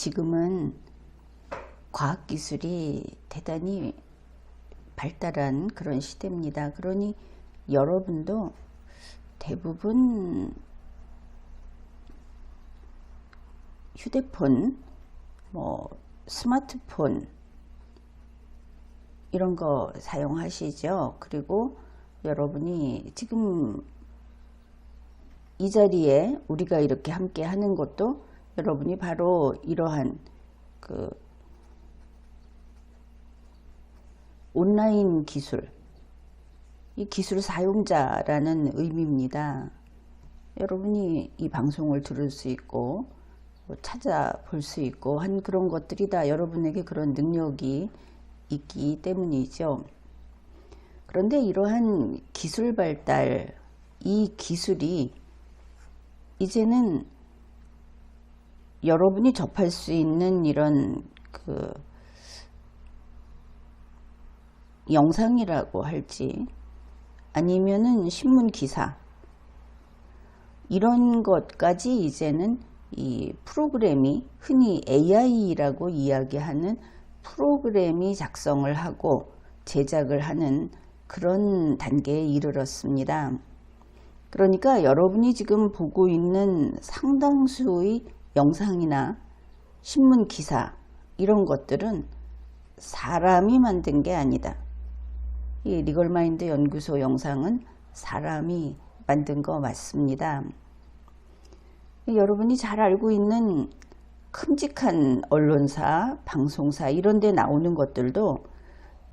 지금은 과학기술이 대단히 발달한 그런 시대입니다. 그러니 여러분도 대부분 휴대폰, 스마트폰 이런 거 사용하시죠. 그리고 여러분이 지금 이 자리에 우리가 이렇게 함께 하는 것도 여러분이 바로 이러한 그 온라인 기술, 이 기술 사용자라는 의미입니다. 여러분이 이 방송을 들을 수 있고 찾아볼 수 있고 한 그런 것들이 다 여러분에게 그런 능력이 있기 때문이죠. 그런데 이러한 기술 발달, 이 기술이 이제는 여러분이 접할 수 있는 이런 그 영상이라고 할지 아니면은 신문 기사 이런 것까지 이제는 이 프로그램이 흔히 AI라고 이야기하는 프로그램이 작성을 하고 제작을 하는 그런 단계에 이르렀습니다. 그러니까 여러분이 지금 보고 있는 상당수의 영상이나 신문 기사 이런 것들은 사람이 만든 게 아니다. 이 리걸마인드 연구소 영상은 사람이 만든 거 맞습니다. 여러분이 잘 알고 있는 큼직한 언론사, 방송사 이런 데 나오는 것들도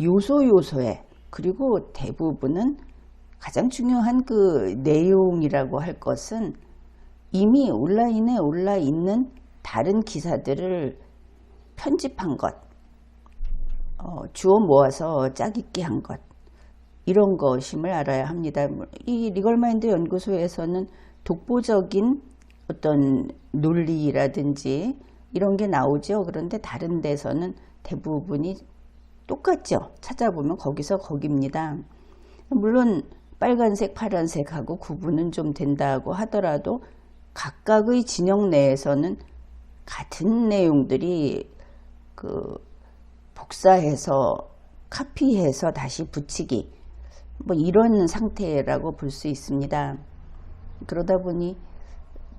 요소에 그리고 대부분은 가장 중요한 그 내용이라고 할 것은 이미 온라인에 올라 있는 다른 기사들을 편집한 것, 주워 모아서 짜깁기 한 것, 이런 것임을 알아야 합니다. 이 리걸마인드 연구소에서는 독보적인 어떤 논리라든지 이런 게 나오죠. 그런데 다른 데서는 대부분이 똑같죠. 찾아보면 거기서 거기입니다. 물론 빨간색, 파란색하고 구분은 좀 된다고 하더라도 각각의 진영 내에서는 같은 내용들이 그 복사해서 카피해서 다시 붙이기 이런 상태라고 볼 수 있습니다. 그러다 보니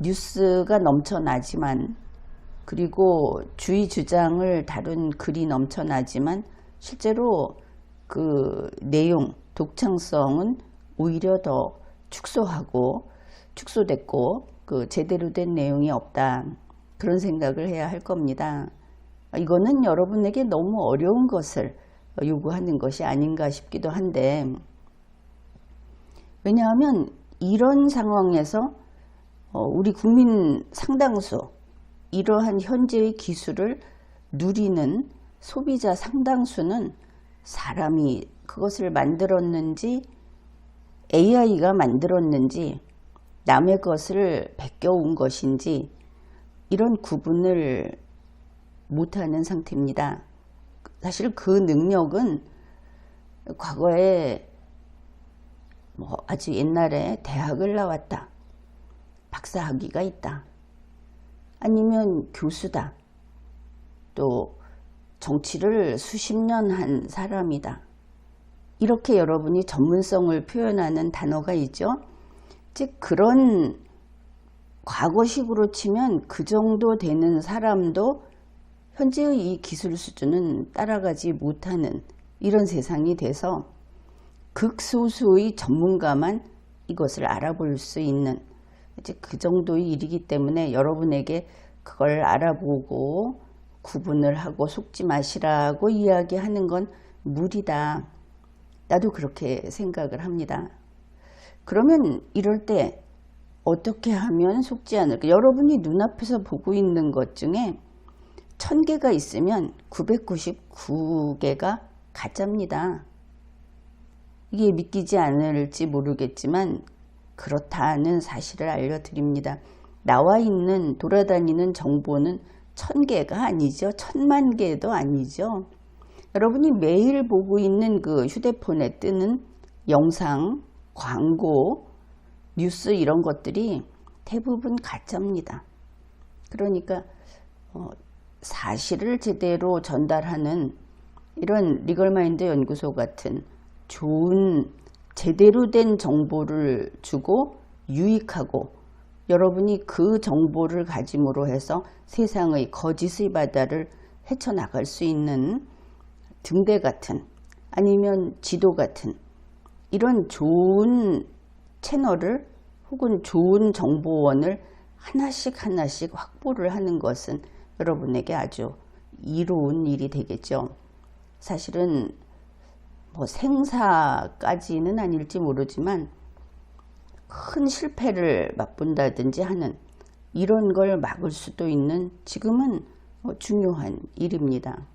뉴스가 넘쳐나지만 그리고 주의 주장을 다룬 글이 넘쳐나지만 실제로 그 내용, 독창성은 오히려 더 축소됐고 그 제대로 된 내용이 없다. 그런 생각을 해야 할 겁니다. 이거는 여러분에게 너무 어려운 것을 요구하는 것이 아닌가 싶기도 한데, 왜냐하면 이런 상황에서 우리 국민 상당수, 이러한 현재의 기술을 누리는 소비자 상당수는 사람이 그것을 만들었는지 AI가 만들었는지 남의 것을 베껴온 것인지 이런 구분을 못하는 상태입니다. 사실 그 능력은 과거에 아주 옛날에 대학을 나왔다, 박사학위가 있다, 아니면 교수다, 또 정치를 수십 년 한 사람이다, 이렇게 여러분이 전문성을 표현하는 단어가 있죠. 즉 그런 과거식으로 치면 그 정도 되는 사람도 현재의 이 기술 수준은 따라가지 못하는 이런 세상이 돼서 극소수의 전문가만 이것을 알아볼 수 있는 이제 그 정도의 일이기 때문에 여러분에게 그걸 알아보고 구분을 하고 속지 마시라고 이야기하는 건 무리다. 나도 그렇게 생각을 합니다. 그러면 이럴 때 어떻게 하면 속지 않을까? 여러분이 눈앞에서 보고 있는 것 중에 1000개가 있으면 999개가 가짜입니다. 이게 믿기지 않을지 모르겠지만 그렇다는 사실을 알려드립니다. 나와 있는 돌아다니는 정보는 1000개가 아니죠. 1000만 개도 아니죠. 여러분이 매일 보고 있는 그 휴대폰에 뜨는 영상, 광고, 뉴스 이런 것들이 대부분 가짜입니다. 그러니까 사실을 제대로 전달하는 이런 리걸마인드 연구소 같은 좋은 제대로 된 정보를 주고 유익하고 여러분이 그 정보를 가짐으로 해서 세상의 거짓의 바다를 헤쳐나갈 수 있는 등대 같은 아니면 지도 같은 이런 좋은 채널을 혹은 좋은 정보원을 하나씩 하나씩 확보를 하는 것은 여러분에게 아주 이로운 일이 되겠죠. 사실은 뭐 생사까지는 아닐지 모르지만 큰 실패를 맛본다든지 하는 이런 걸 막을 수도 있는 지금은 중요한 일입니다.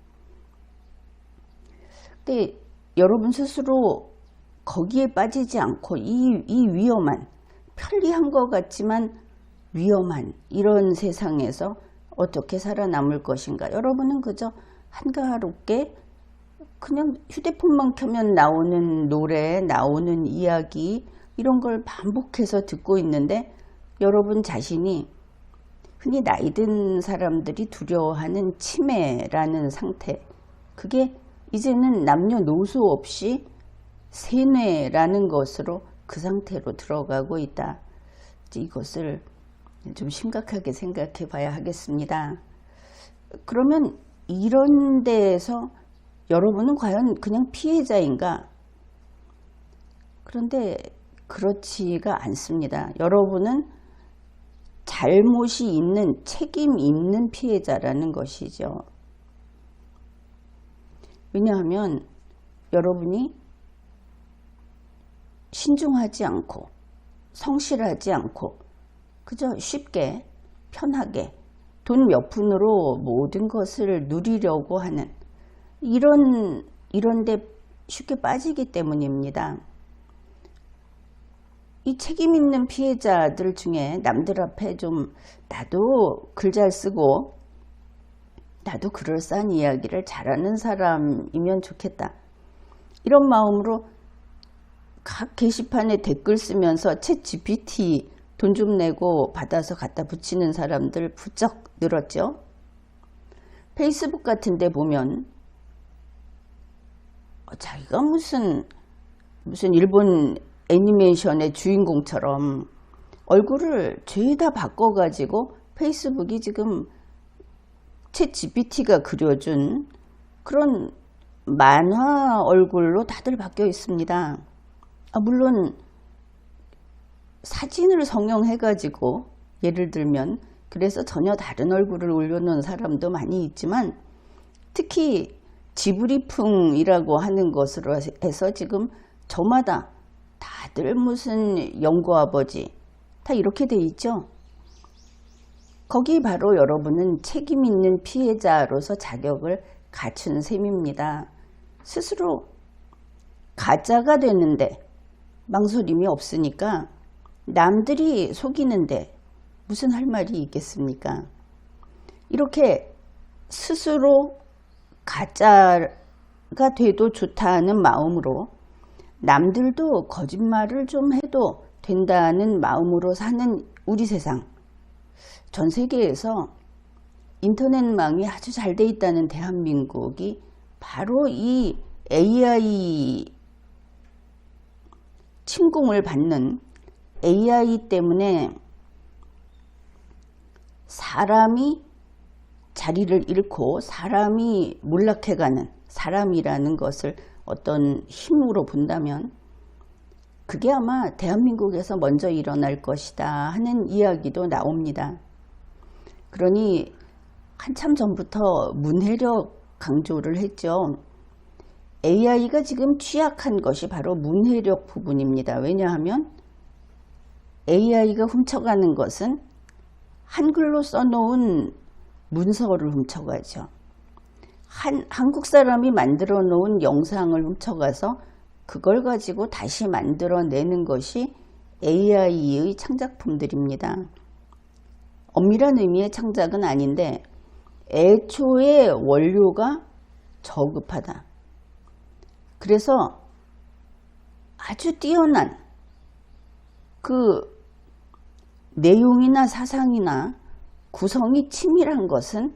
근데 여러분 스스로 거기에 빠지지 않고 이 위험한 편리한 것 같지만 위험한 이런 세상에서 어떻게 살아남을 것인가. 여러분은 그저 한가롭게 그냥 휴대폰만 켜면 나오는 노래, 나오는 이야기 이런 걸 반복해서 듣고 있는데 여러분 자신이 흔히 나이 든 사람들이 두려워하는 치매라는 상태, 그게 이제는 남녀노소 없이 세뇌라는 것으로 그 상태로 들어가고 있다. 이것을 좀 심각하게 생각해 봐야 하겠습니다. 그러면 이런 데에서 여러분은 과연 그냥 피해자인가? 그런데 그렇지가 않습니다. 여러분은 잘못이 있는, 책임 있는 피해자라는 것이죠. 왜냐하면 여러분이 신중하지 않고 성실하지 않고 그저 쉽게 편하게 돈 몇 푼으로 모든 것을 누리려고 하는 이런데 쉽게 빠지기 때문입니다. 이 책임 있는 피해자들 중에 남들 앞에 좀 나도 글 잘 쓰고 나도 그럴싸한 이야기를 잘하는 사람이면 좋겠다. 이런 마음으로 각 게시판에 댓글 쓰면서 챗 GPT 돈 좀 내고 받아서 갖다 붙이는 사람들 부쩍 늘었죠. 페이스북 같은 데 보면 자기가 무슨 일본 애니메이션의 주인공처럼 얼굴을 죄다 바꿔가지고 페이스북이 지금 챗 GPT가 그려준 그런 만화 얼굴로 다들 바뀌어 있습니다. 물론 사진을 성형해가지고 예를 들면 그래서 전혀 다른 얼굴을 올려놓은 사람도 많이 있지만 특히 지브리풍이라고 하는 것으로 해서 지금 저마다 다들 무슨 영구아버지 다 이렇게 돼 있죠. 거기 바로 여러분은 책임 있는 피해자로서 자격을 갖춘 셈입니다. 스스로 가짜가 되는데 망설임이 없으니까 남들이 속이는데 무슨 할 말이 있겠습니까? 이렇게 스스로 가짜가 돼도 좋다는 마음으로 남들도 거짓말을 좀 해도 된다는 마음으로 사는 우리 세상, 전 세계에서 인터넷망이 아주 잘 돼 있다는 대한민국이 바로 이 AI 침공을 받는 AI 때문에 사람이 자리를 잃고 사람이 몰락해가는 사람이라는 것을 어떤 힘으로 본다면 그게 아마 대한민국에서 먼저 일어날 것이다 하는 이야기도 나옵니다. 그러니 한참 전부터 문해력 강조를 했죠. AI가 지금 취약한 것이 바로 문해력 부분입니다. 왜냐하면 AI가 훔쳐가는 것은 한글로 써놓은 문서를 훔쳐가죠. 한국 사람이 만들어 놓은 영상을 훔쳐가서 그걸 가지고 다시 만들어내는 것이 AI의 창작품들입니다. 엄밀한 의미의 창작은 아닌데 애초에 원료가 저급하다. 그래서 아주 뛰어난 그 내용이나 사상이나 구성이 치밀한 것은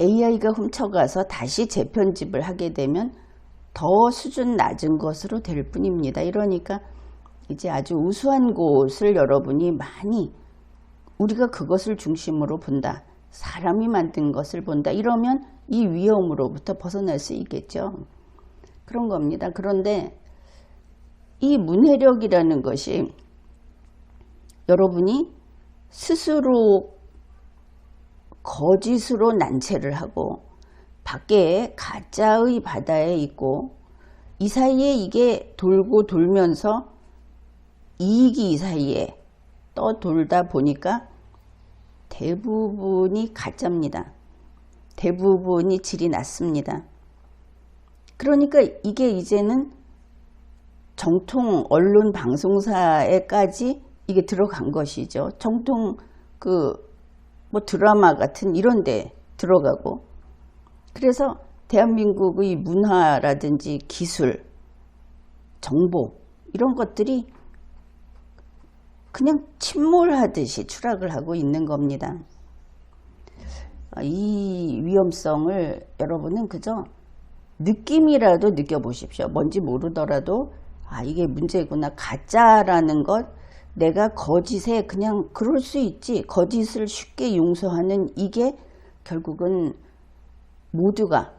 AI가 훔쳐가서 다시 재편집을 하게 되면 더 수준 낮은 것으로 될 뿐입니다. 이러니까 이제 아주 우수한 곳을 여러분이 많이 우리가 그것을 중심으로 본다. 사람이 만든 것을 본다. 이러면 이 위험으로부터 벗어날 수 있겠죠. 그런 겁니다. 그런데 이 문해력이라는 것이 여러분이 스스로 거짓으로 난채를 하고 밖에 가짜의 바다에 있고 이 사이에 이게 돌고 돌면서 이익이 이 사이에 떠돌다 보니까 대부분이 가짜입니다. 대부분이 질이 낮습니다. 그러니까 이게 이제는 정통 언론 방송사에까지 이게 들어간 것이죠. 정통 뭐 드라마 같은 이런 데 들어가고. 그래서 대한민국의 문화라든지 기술, 정보 이런 것들이 그냥 침몰하듯이 추락을 하고 있는 겁니다. 이 위험성을 여러분은 그저 느낌이라도 느껴보십시오. 뭔지 모르더라도 이게 문제구나. 가짜라는 것, 내가 거짓에 그냥 그럴 수 있지. 거짓을 쉽게 용서하는 이게 결국은 모두가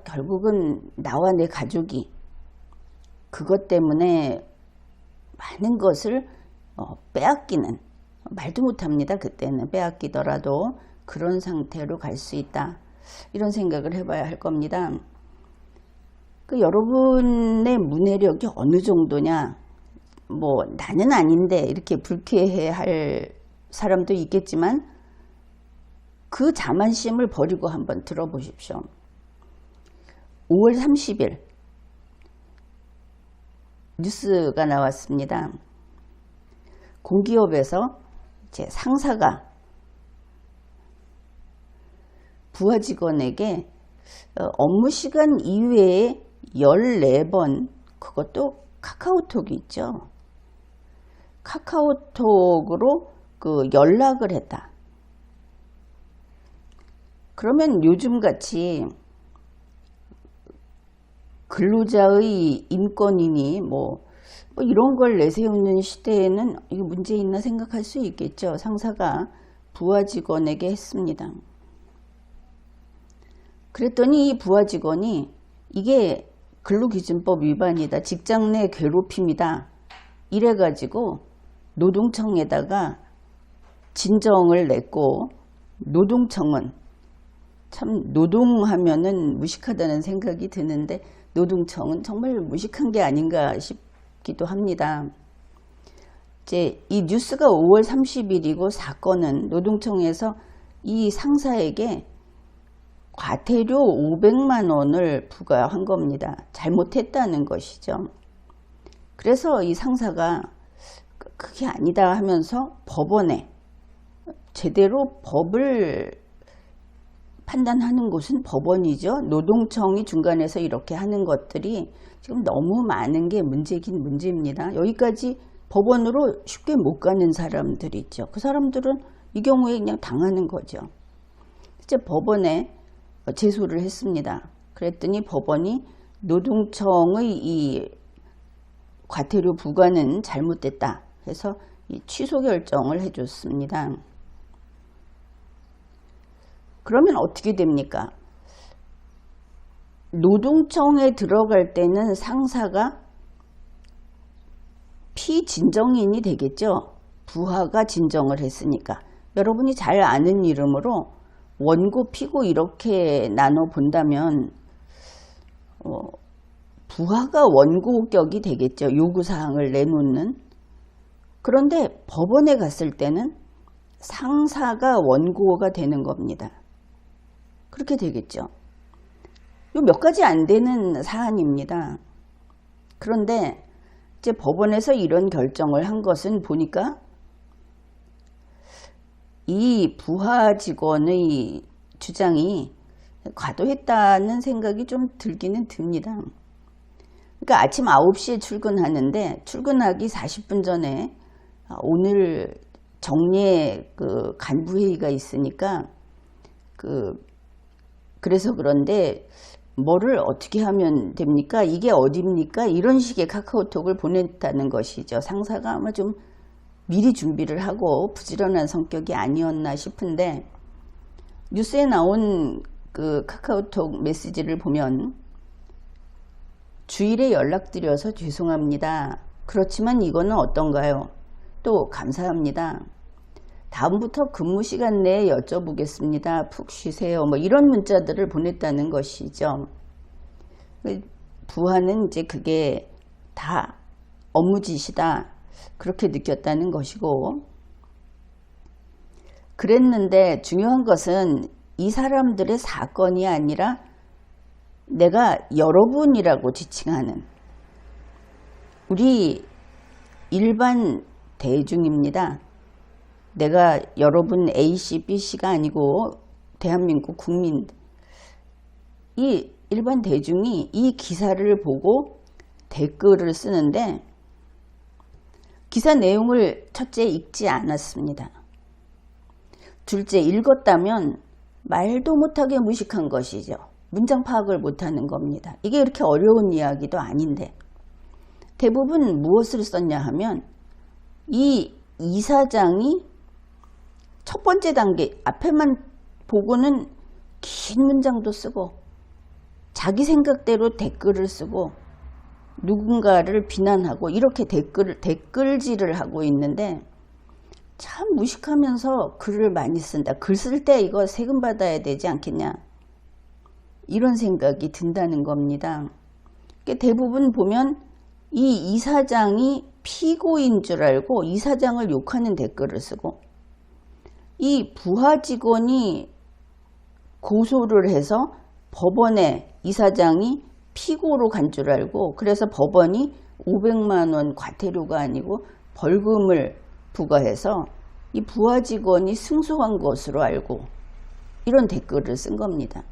결국은 나와 내 가족이 그것 때문에 많은 것을 빼앗기는, 말도 못합니다. 그때는 빼앗기더라도 그런 상태로 갈 수 있다. 이런 생각을 해봐야 할 겁니다. 여러분의 문해력이 어느 정도냐, 뭐 나는 아닌데 이렇게 불쾌해할 사람도 있겠지만 그 자만심을 버리고 한번 들어보십시오. 5월 30일 뉴스가 나왔습니다. 공기업에서 제 상사가 부하 직원에게 업무 시간 이외에 14번, 그것도 카카오톡이 있죠. 카카오톡으로 연락을 했다. 그러면 요즘같이 근로자의 인권이니 뭐 이런 걸 내세우는 시대에는 이게 문제 있나 생각할 수 있겠죠. 상사가 부하 직원에게 했습니다. 그랬더니 이 부하 직원이 이게 근로기준법 위반이다. 직장 내 괴롭힘이다. 이래가지고 노동청에다가 진정을 냈고, 노동청은 참 노동하면은 무식하다는 생각이 드는데 노동청은 정말 무식한 게 아닌가 싶기도 합니다. 이제 이 뉴스가 5월 30일이고 사건은 노동청에서 이 상사에게 과태료 500만 원을 부과한 겁니다. 잘못했다는 것이죠. 그래서 이 상사가 그게 아니다 하면서 법원에, 제대로 법을 판단하는 곳은 법원이죠. 노동청이 중간에서 이렇게 하는 것들이 지금 너무 많은 게 문제긴 문제입니다. 여기까지 법원으로 쉽게 못 가는 사람들이 있죠. 그 사람들은 이 경우에 그냥 당하는 거죠. 이제 법원에 제소를 했습니다. 그랬더니 법원이 노동청의 이 과태료 부과는 잘못됐다 해서 이 취소 결정을 해줬습니다. 그러면 어떻게 됩니까? 노동청에 들어갈 때는 상사가 피진정인이 되겠죠. 부하가 진정을 했으니까. 여러분이 잘 아는 이름으로 원고 피고 이렇게 나눠 본다면 부하가 원고격이 되겠죠. 요구사항을 내놓는. 그런데 법원에 갔을 때는 상사가 원고가 되는 겁니다. 그렇게 되겠죠. 요 몇 가지 안 되는 사안입니다. 그런데 이제 법원에서 이런 결정을 한 것은 보니까 이 부하 직원의 주장이 과도했다는 생각이 좀 들기는 듭니다. 그러니까 아침 9시에 출근하는데 출근하기 40분 전에 오늘 정례 간부회의가 있으니까 그래서 그런데 뭐를 어떻게 하면 됩니까? 이게 어딥니까? 이런 식의 카카오톡을 보냈다는 것이죠. 상사가 아마 좀 미리 준비를 하고 부지런한 성격이 아니었나 싶은데, 뉴스에 나온 그 카카오톡 메시지를 보면 주일에 연락드려서 죄송합니다. 그렇지만 이거는 어떤가요? 또 감사합니다. 다음부터 근무 시간 내에 여쭤보겠습니다. 푹 쉬세요. 뭐 이런 문자들을 보냈다는 것이죠. 부하는 이제 그게 다 업무짓이다, 그렇게 느꼈다는 것이고, 그랬는데 중요한 것은 이 사람들의 사건이 아니라 내가 여러분이라고 지칭하는 우리 일반 대중입니다. 내가 여러분 A씨, B씨가 아니고 대한민국 국민, 이 일반 대중이 이 기사를 보고 댓글을 쓰는데, 기사 내용을 첫째 읽지 않았습니다. 둘째, 읽었다면 말도 못하게 무식한 것이죠. 문장 파악을 못하는 겁니다. 이게 이렇게 어려운 이야기도 아닌데, 대부분 무엇을 썼냐 하면 이 이사장이 첫 번째 단계 앞에만 보고는 긴 문장도 쓰고 자기 생각대로 댓글을 쓰고 누군가를 비난하고 이렇게 댓글질을 하고 있는데, 참 무식하면서 글을 많이 쓴다. 글 쓸 때 이거 세금 받아야 되지 않겠냐, 이런 생각이 든다는 겁니다. 대부분 보면 이 이사장이 피고인 줄 알고 이사장을 욕하는 댓글을 쓰고, 이 부하 직원이 고소를 해서 법원에 이사장이 피고로 간 줄 알고, 그래서 법원이 500만 원 과태료가 아니고 벌금을 부과해서 이 부하 직원이 승소한 것으로 알고 이런 댓글을 쓴 겁니다.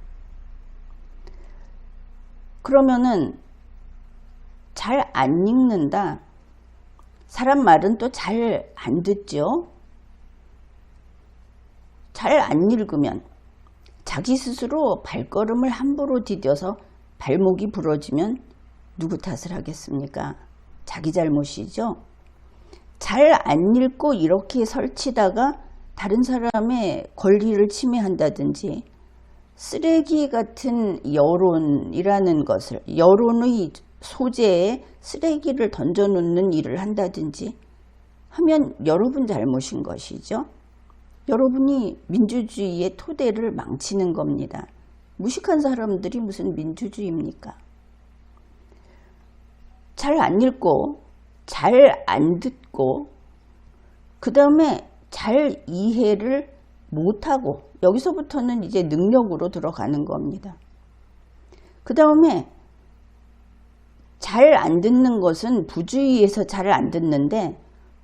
그러면은 잘 안 읽는다, 사람 말은 또 잘 안 듣죠. 잘 안 읽으면 자기 스스로 발걸음을 함부로 디뎌서 발목이 부러지면 누구 탓을 하겠습니까? 자기 잘못이죠. 잘 안 읽고 이렇게 설치다가 다른 사람의 권리를 침해한다든지, 쓰레기 같은 여론이라는 것을, 여론의 소재에 쓰레기를 던져놓는 일을 한다든지 하면 여러분 잘못인 것이죠. 여러분이 민주주의의 토대를 망치는 겁니다. 무식한 사람들이 무슨 민주주의입니까? 잘 안 읽고 잘 안 듣고 그 다음에 잘 이해를 못하고, 여기서부터는 이제 능력으로 들어가는 겁니다. 그 다음에 잘 안 듣는 것은 부주의해서 잘 안 듣는데,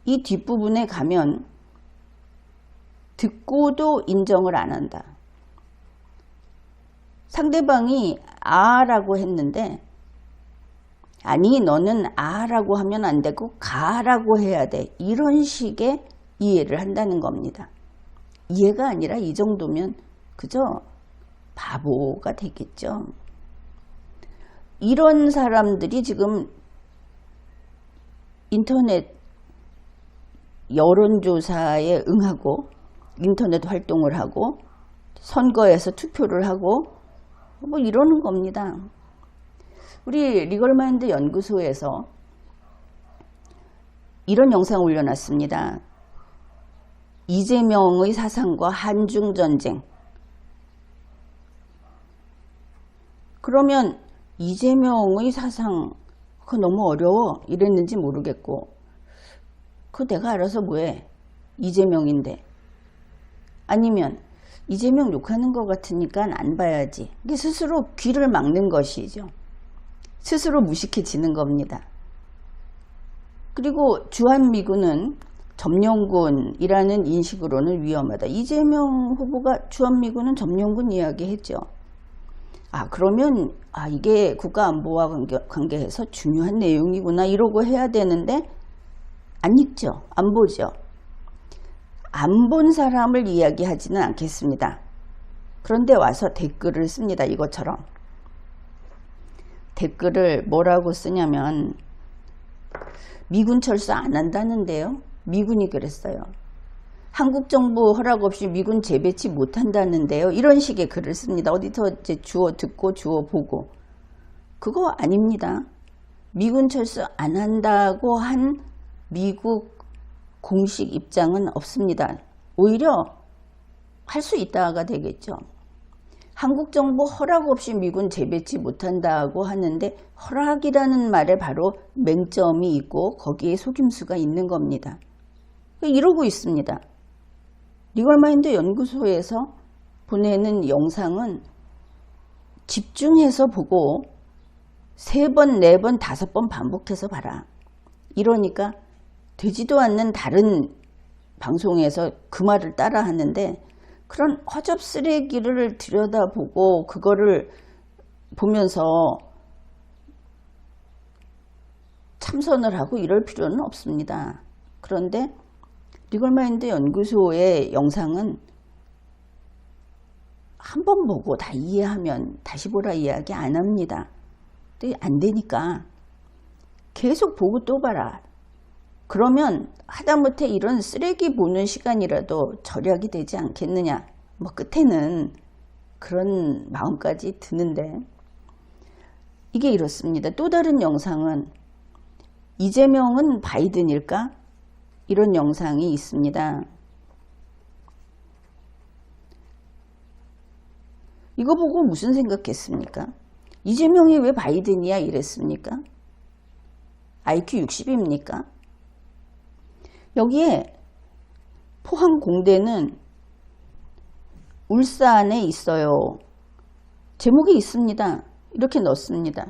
이 뒷부분에 가면 듣고도 인정을 안 한다. 상대방이 아라고 했는데, 아니 너는 아라고 하면 안 되고 가라고 해야 돼, 이런 식의 이해를 한다는 겁니다. 이해가 아니라 이 정도면 그저 바보가 되겠죠. 이런 사람들이 지금 인터넷 여론조사에 응하고 인터넷 활동을 하고 선거에서 투표를 하고 뭐 이러는 겁니다. 우리 리걸마인드 연구소에서 이런 영상 올려놨습니다. 이재명의 사상과 한중전쟁. 그러면 이재명의 사상, 그거 너무 어려워 이랬는지 모르겠고, 그거 내가 알아서 뭐해, 이재명인데. 아니면 이재명 욕하는 것 같으니까 안 봐야지, 이게 스스로 귀를 막는 것이죠. 스스로 무식해지는 겁니다. 그리고 주한미군은 점령군이라는 인식으로는 위험하다. 이재명 후보가 주한미군은 점령군 이야기했죠. 그러면 이게 국가안보와 관계해서 중요한 내용이구나 이러고 해야 되는데 안 읽죠. 안 보죠. 안 본 사람을 이야기하지는 않겠습니다. 그런데 와서 댓글을 씁니다. 이것처럼. 댓글을 뭐라고 쓰냐면 미군 철수 안 한다는데요. 미군이 그랬어요. 한국 정부 허락 없이 미군 재배치 못 한다는데요. 이런 식의 글을 씁니다. 어디서 이제 주워 듣고 주워 보고. 그거 아닙니다. 미군 철수 안 한다고 한 미국 공식 입장은 없습니다. 오히려 할 수 있다가 되겠죠. 한국 정부 허락 없이 미군 재배치 못한다고 하는데 허락이라는 말에 바로 맹점이 있고 거기에 속임수가 있는 겁니다. 이러고 있습니다. 리걸마인드 연구소에서 보내는 영상은 집중해서 보고 3번, 4번, 5번 반복해서 봐라. 이러니까 되지도 않는 다른 방송에서 그 말을 따라 하는데 그런 허접 쓰레기를 들여다보고 그거를 보면서 참선을 하고 이럴 필요는 없습니다. 그런데 리걸마인드 연구소의 영상은 한 번 보고 다 이해하면 다시 보라 이야기 안 합니다. 근데 안 되니까 계속 보고 또 봐라. 그러면 하다못해 이런 쓰레기 보는 시간이라도 절약이 되지 않겠느냐. 뭐 끝에는 그런 마음까지 드는데 이게 이렇습니다. 또 다른 영상은 이재명은 바이든일까? 이런 영상이 있습니다. 이거 보고 무슨 생각했습니까? 이재명이 왜 바이든이야 이랬습니까? IQ 60입니까? 여기에 포항공대는 울산에 있어요. 제목이 있습니다. 이렇게 넣습니다.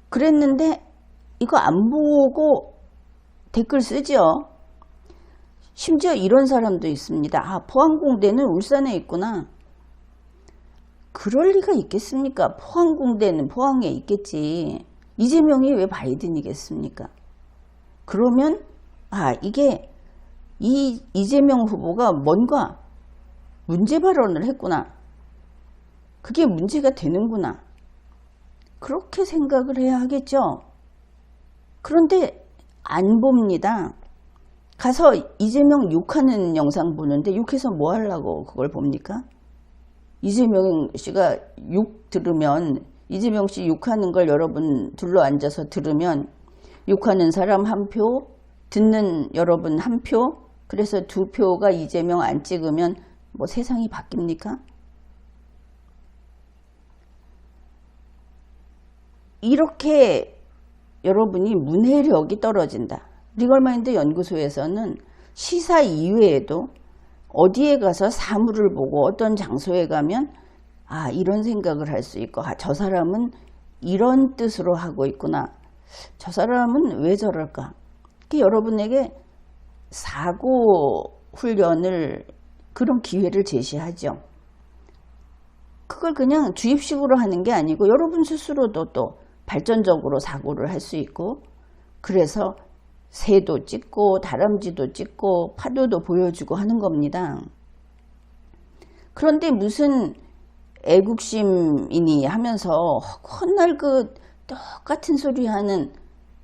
그랬는데 이거 안 보고 댓글 쓰죠. 심지어 이런 사람도 있습니다. 아, 포항공대는 울산에 있구나. 그럴 리가 있겠습니까? 포항공대는 포항에 있겠지. 이재명이 왜 바이든이겠습니까? 그러면 아, 이게 이재명 후보가 뭔가 문제 발언을 했구나. 그게 문제가 되는구나. 그렇게 생각을 해야 하겠죠. 그런데 안 봅니다. 가서 이재명 욕하는 영상 보는데 욕해서 뭐 하려고 그걸 봅니까? 이재명 씨가 욕 들으면 이재명 씨 욕하는 걸 여러분 둘러앉아서 들으면 욕하는 사람 1표, 듣는 여러분 1표, 그래서 2표가 이재명 안 찍으면 뭐 세상이 바뀝니까? 이렇게 여러분이 문해력이 떨어진다. 리걸마인드 연구소에서는 시사 이외에도 어디에 가서 사물을 보고 어떤 장소에 가면 아, 이런 생각을 할 수 있고 아, 저 사람은 이런 뜻으로 하고 있구나. 저 사람은 왜 저럴까? 여러분에게 사고 훈련을 그런 기회를 제시하죠. 그걸 그냥 주입식으로 하는 게 아니고 여러분 스스로도 또 발전적으로 사고를 할 수 있고 그래서 새도 찍고 다람쥐도 찍고 파도도 보여주고 하는 겁니다. 그런데 무슨 애국심이니 하면서 헛날 그 똑같은 소리 하는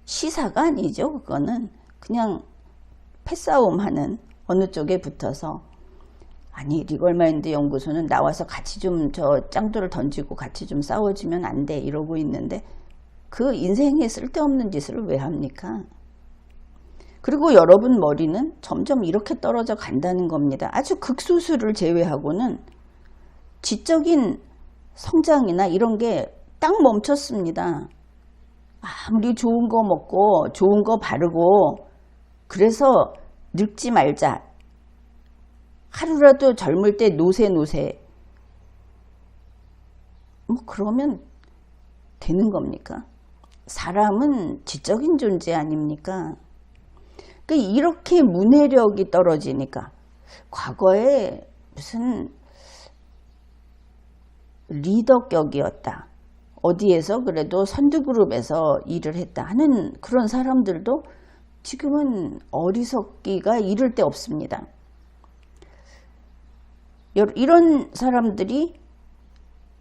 시사가 아니죠. 그거는 그냥 패싸움 하는 어느 쪽에 붙어서 아니 리걸마인드 연구소는 나와서 같이 좀 저 짱돌을 던지고 같이 좀 싸워주면 안 돼 이러고 있는데 그 인생에 쓸데없는 짓을 왜 합니까? 그리고 여러분 머리는 점점 이렇게 떨어져 간다는 겁니다. 아주 극소수를 제외하고는 지적인 성장이나 이런 게 딱 멈췄습니다. 아무리 좋은 거 먹고 좋은 거 바르고 그래서 늙지 말자. 하루라도 젊을 때 노세 뭐 그러면 되는 겁니까? 사람은 지적인 존재 아닙니까? 이렇게 문해력이 떨어지니까 과거에 무슨 리더격이었다. 어디에서 그래도 선두그룹에서 일을 했다 하는 그런 사람들도 지금은 어리석기가 이를 데 없습니다. 이런 사람들이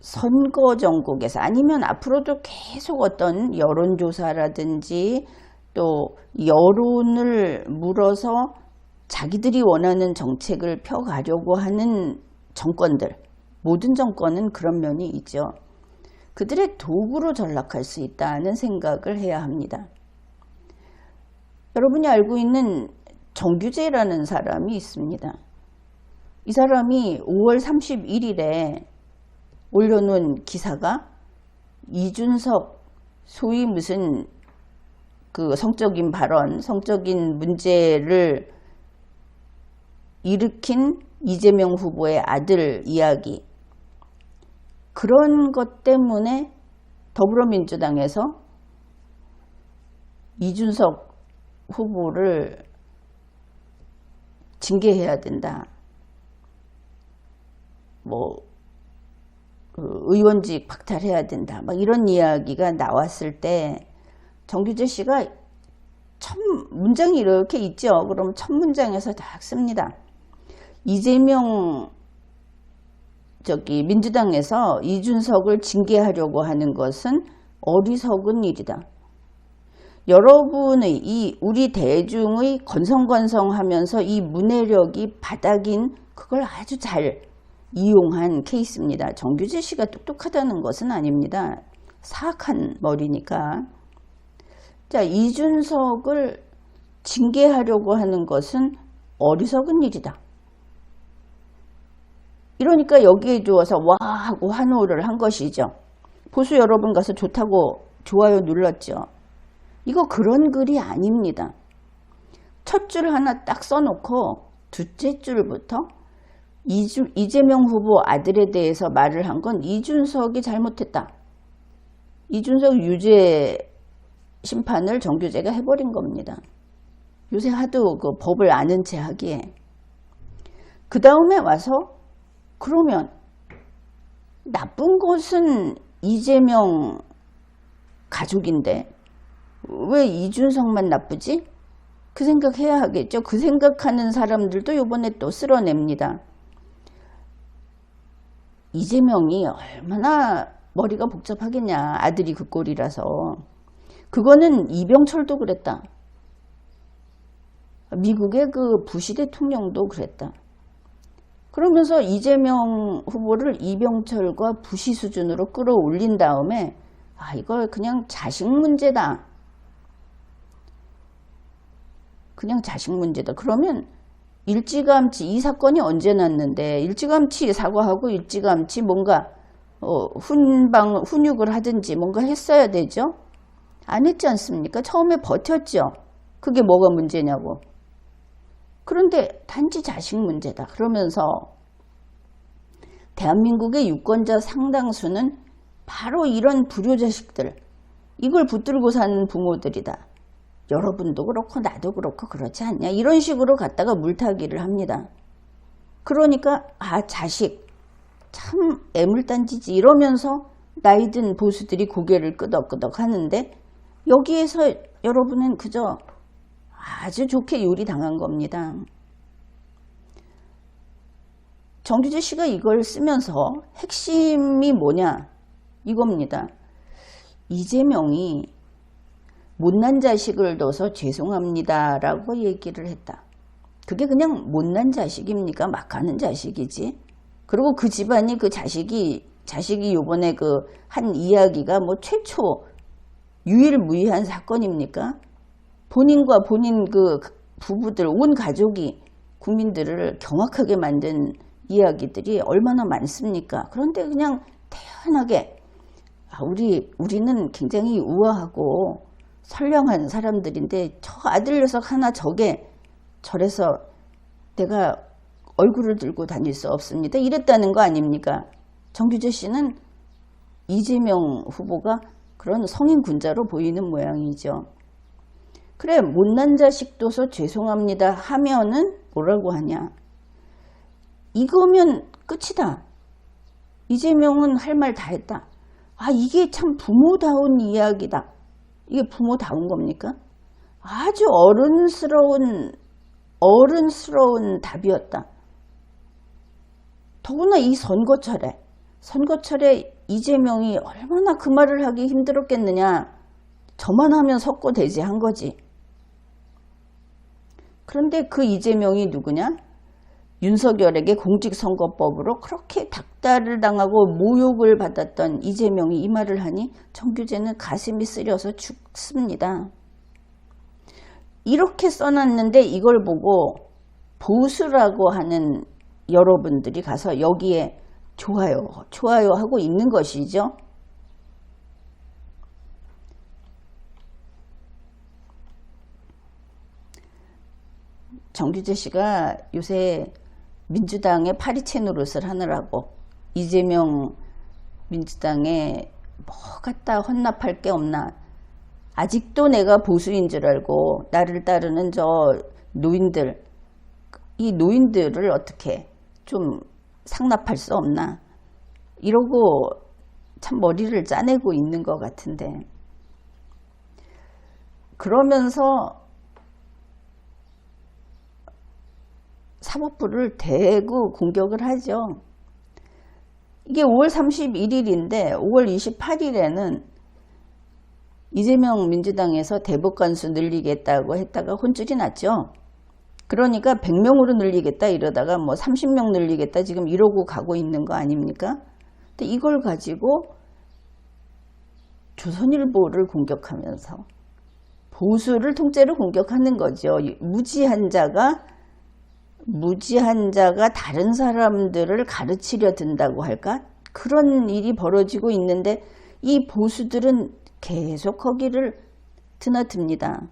선거 전국에서 아니면 앞으로도 계속 어떤 여론조사라든지 또 여론을 물어서 자기들이 원하는 정책을 펴가려고 하는 정권들, 모든 정권은 그런 면이 있죠. 그들의 도구로 전락할 수 있다는 생각을 해야 합니다. 여러분이 알고 있는 정규재라는 사람이 있습니다. 이 사람이 5월 31일에 올려놓은 기사가 이준석 소위 무슨 그 성적인 발언, 성적인 문제를 일으킨 이재명 후보의 아들 이야기, 그런 것 때문에 더불어민주당에서 이준석 후보를 징계해야 된다. 의원직 박탈해야 된다. 막 이런 이야기가 나왔을 때 정규재 씨가 첫 문장이 이렇게 있죠. 그럼 첫 문장에서 딱 씁니다. 이재명 민주당에서 이준석을 징계하려고 하는 것은 어리석은 일이다. 여러분의 우리 대중의 건성건성하면서 이 문해력이 바닥인 그걸 아주 잘 이용한 케이스입니다. 정규재 씨가 똑똑하다는 것은 아닙니다. 사악한 머리니까. 자, 이준석을 징계하려고 하는 것은 어리석은 일이다. 이러니까 여기에 주어서 와 하고 환호를 한 것이죠. 보수 여러분 가서 좋다고 좋아요 눌렀죠. 이거 그런 글이 아닙니다. 첫 줄 하나 딱 써놓고 둘째 줄부터 이재명 후보 아들에 대해서 말을 한 건 이준석이 잘못했다. 이준석 유죄 심판을 정규재가 해버린 겁니다. 요새 하도 그 법을 아는 체 하기에. 그 다음에 와서 그러면 나쁜 것은 이재명 가족인데 왜 이준석만 나쁘지? 그 생각해야 하겠죠. 그 생각하는 사람들도 이번에 또 쓸어냅니다. 이재명이 얼마나 머리가 복잡하겠냐. 아들이 그 꼴이라서. 그거는 이병철도 그랬다. 미국의 그 부시 대통령도 그랬다. 그러면서 이재명 후보를 이병철과 부시 수준으로 끌어올린 다음에 이거 그냥 자식 문제다. 그냥 자식 문제다. 그러면 일찌감치 이 사건이 언제 났는데 일찌감치 사과하고 일찌감치 뭔가 훈육을 하든지 뭔가 했어야 되죠. 안 했지 않습니까? 처음에 버텼죠. 그게 뭐가 문제냐고. 그런데 단지 자식 문제다. 그러면서 대한민국의 유권자 상당수는 바로 이런 불효자식들, 이걸 붙들고 사는 부모들이다. 여러분도 그렇고 나도 그렇고 그렇지 않냐. 이런 식으로 갖다가 물타기를 합니다. 그러니까 자식 참 애물단지지 이러면서 나이든 보수들이 고개를 끄덕끄덕 하는데 여기에서 여러분은 그저 아주 좋게 요리당한 겁니다. 정규재 씨가 이걸 쓰면서 핵심이 뭐냐 이겁니다. 이재명이 못난 자식을 둬서 죄송합니다 라고 얘기를 했다. 그게 그냥 못난 자식입니까? 막 하는 자식이지. 그리고 그 집안이 그 자식이 요번에 그 한 이야기가 뭐 최초 유일무이한 사건입니까? 본인과 본인 그 부부들 온 가족이 국민들을 경악하게 만든 이야기들이 얼마나 많습니까? 그런데 그냥 태연하게 우리는 굉장히 우아하고 선량한 사람들인데 저 아들 녀석 하나 저래서 내가 얼굴을 들고 다닐 수 없습니다. 이랬다는 거 아닙니까? 정규재 씨는 이재명 후보가 그런 성인 군자로 보이는 모양이죠. 그래 못난 자식 둬서 죄송합니다 하면은 뭐라고 하냐. 이거면 끝이다. 이재명은 할 말 다 했다. 이게 참 부모다운 이야기다. 이게 부모다운 겁니까? 아주 어른스러운 답이었다. 더구나 이 선거철에 이재명이 얼마나 그 말을 하기 힘들었겠느냐. 저만 하면 석고대지 한 거지. 그런데 그 이재명이 누구냐? 윤석열에게 공직선거법으로 그렇게 닥달을 당하고 모욕을 받았던 이재명이 이 말을 하니 정규재는 가슴이 쓰려서 죽습니다. 이렇게 써놨는데 이걸 보고 보수라고 하는 여러분들이 가서 여기에 좋아요 하고 있는 것이죠. 정규재 씨가 요새 민주당의 파리채 노릇을 하느라고 이재명 민주당에 뭐 갖다 헌납할 게 없나. 아직도 내가 보수인 줄 알고 나를 따르는 저 노인들, 이 노인들을 어떻게 좀 상납할 수 없나. 이러고 참 머리를 짜내고 있는 것 같은데. 그러면서 사법부를 대구 공격을 하죠. 이게 5월 31일인데 5월 28일에는 이재명 민주당에서 대법 건수 늘리겠다고 했다가 혼쭐이 났죠. 그러니까 100명으로 늘리겠다 이러다가 뭐 30명 늘리겠다 지금 이러고 가고 있는 거 아닙니까? 근데 이걸 가지고 조선일보를 공격하면서 보수를 통째로 공격하는 거죠. 무지한 자가 다른 사람들을 가르치려 든다고 할까? 그런 일이 벌어지고 있는데 이 보수들은 계속 거기를 드나듭니다.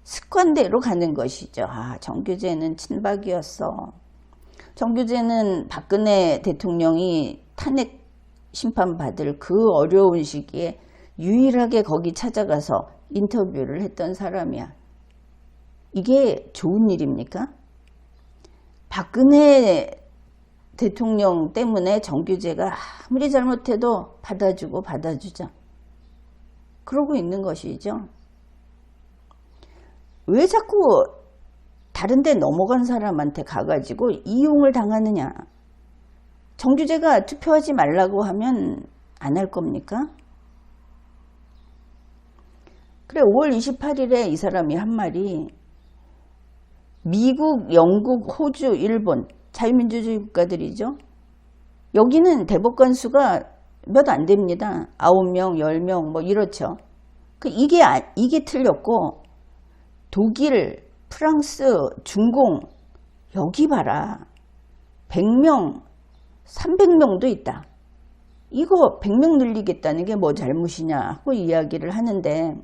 습관대로 가는 것이죠. 아, 정규재는 친박이었어. 정규재는 박근혜 대통령이 탄핵 심판받을 그 어려운 시기에 유일하게 거기 찾아가서 인터뷰를 했던 사람이야. 이게 좋은 일입니까? 박근혜 대통령 때문에 정규재가 아무리 잘못해도 받아주고 받아주자. 그러고 있는 것이죠. 왜 자꾸 다른 데 넘어간 사람한테 가가지고 이용을 당하느냐. 정규재가 투표하지 말라고 하면 안 할 겁니까? 그래, 5월 28일에 이 사람이 한 말이 미국, 영국, 호주, 일본 자유민주주의 국가들이죠. 여기는 대법관 수가 몇 안 됩니다. 9명, 10명 뭐 이렇죠. 이게 틀렸고 독일, 프랑스, 중공 여기 봐라. 100명, 300명도 있다. 이거 100명 늘리겠다는 게 뭐 잘못이냐 하고 이야기를 하는데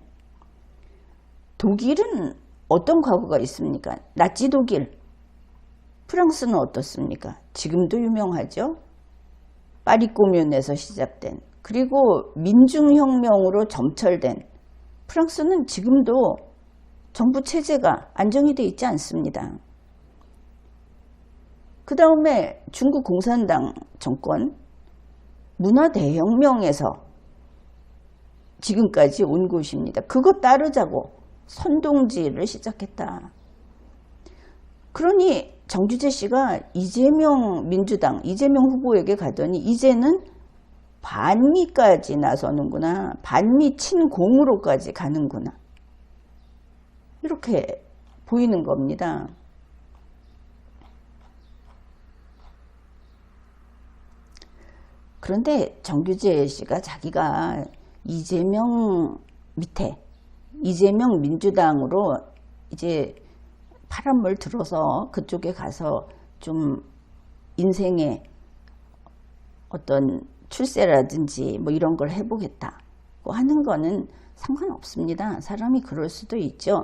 독일은 어떤 과거가 있습니까? 나치 독일. 프랑스는 어떻습니까? 지금도 유명하죠. 파리 코뮌에서 시작된 그리고 민중혁명으로 점철된 프랑스는 지금도 정부 체제가 안정이 되어 있지 않습니다. 그 다음에 중국 공산당 정권 문화대혁명에서 지금까지 온 곳입니다. 그거 따르자고 선동지를 시작했다. 그러니 정규재 씨가 이재명 민주당, 이재명 후보에게 가더니 이제는 반미까지 나서는구나. 반미 친공으로까지 가는구나. 이렇게 보이는 겁니다. 그런데 정규재 씨가 자기가 이재명 밑에 이재명 민주당으로 이제 파란물 들어서 그쪽에 가서 좀 인생의 어떤 출세라든지 뭐 이런 걸 해보겠다고 하는 거는 상관없습니다. 사람이 그럴 수도 있죠.